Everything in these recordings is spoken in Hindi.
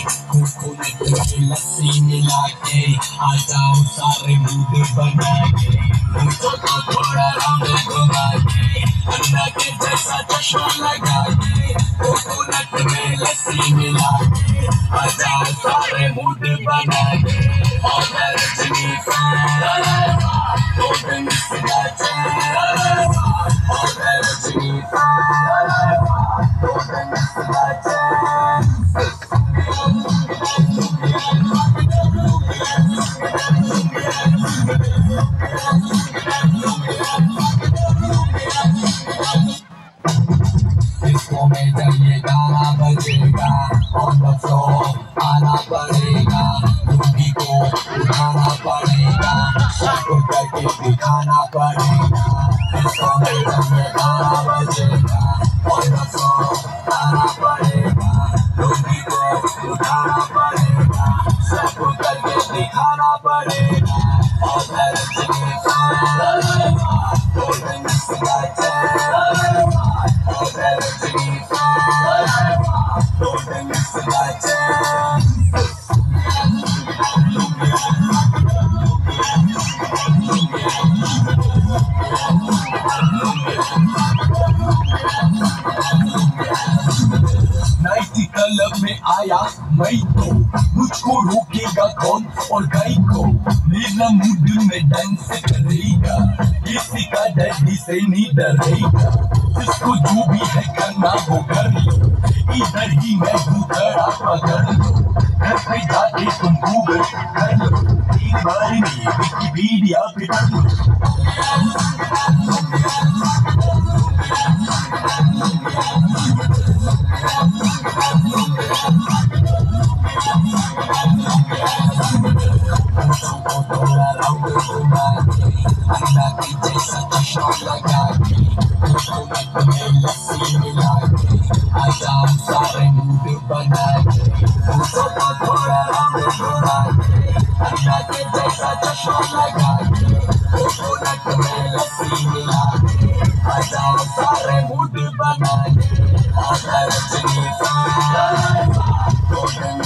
कोकोनट में लस्सी मिला के आ जाओ सारे मूड बना के मुझको तो थोड़ा राउंड घुमा के अन्ना के जैसा चश्मा लगा के कोकोनट में लस्सी मिला के आ जाओ सारे मूड बना के और रजनी golden इसको में जब ये गाना बजेगा on the floor आना पड़ेगा लुंगी को उठाना पड़ेगा सबको करके दिखाना पड़ेगा इसको में जब ये गाना बजेगा on the floor आना पड़ेगा लुंगी को उठाना पड़ेगा सबको करके दिखाना पड़ेगा और रजनी golden क्लब में आया मैं तो मुझको रोकेगा कौन और गाय को मेरा मूड में डांस करेगा किसी का डैडी से नहीं डरेगा जिसको जो भी है करना वो कर लो इधर ही मैं हूँ खड़ा पकड़ लो घर पे जाके तुम गूगल कर लो एक बार नहीं विकिपीडिया पे कर लो थोड़ा राउंड घुमा के अन्ना की जैसा चश्मा लगा के कोकोनट में लस्सी मिला के आ जाओ सारे मूड बना के मुझको थोड़ा राउंड घुमा के अन्ना की जैसा चश्मा लगा के कोकोनट में लस्सी मिला के आ जाओ सारे मूड बना के और रजनी golden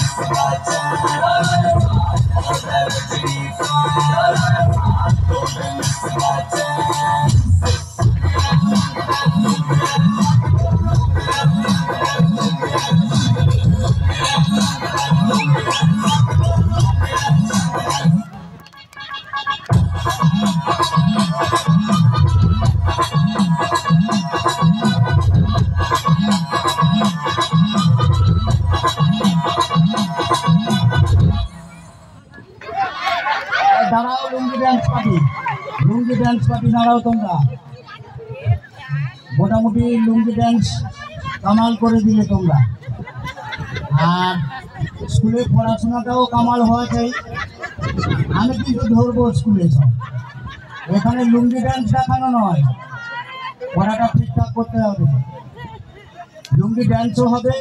দাঁড়াও লুঙ্গি ড্যান্স পার্টি দাঁড়াও তোমরা মোটামুটি লুঙ্গি ড্যান্স কামাল করে দিলে তোমরা আর স্কুলে পড়াশোনাটাও কামাল হওয়া চাই আমি কিন্তু ধরবো স্কুলে সব এখানে লুঙ্গি ড্যান্স দেখানো নয় পড়াটা ঠিকঠাক করতে হবে লুঙ্গি ড্যান্সও হবে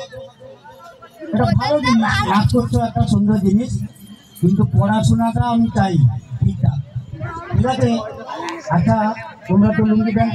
এটা ভালো জিনিস নাচ করছো একটা সুন্দর জিনিস কিন্তু পড়াশোনাটা আমি চাই ঠিকঠাক ঠিক আছে আচ্ছা তোমরা তো লুঙ্গি ড্যান্স